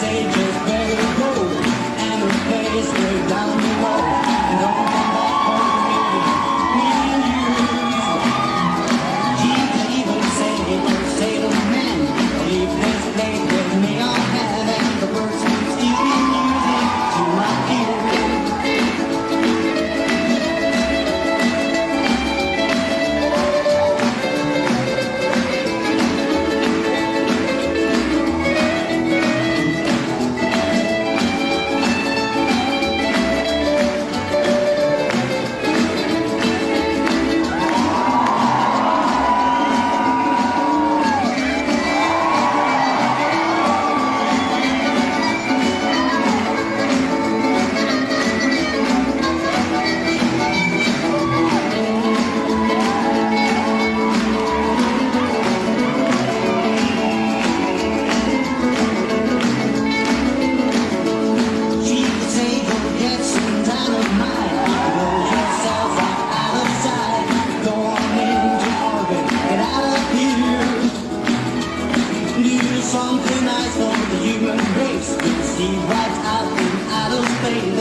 say just better go and replace way down the road. And don't come back home, maybe me and you. Jesus even say to men, leave this place with me, I'll have it. The words keep stealing music to my ears. Something nice for the human race. We see right out in outer space.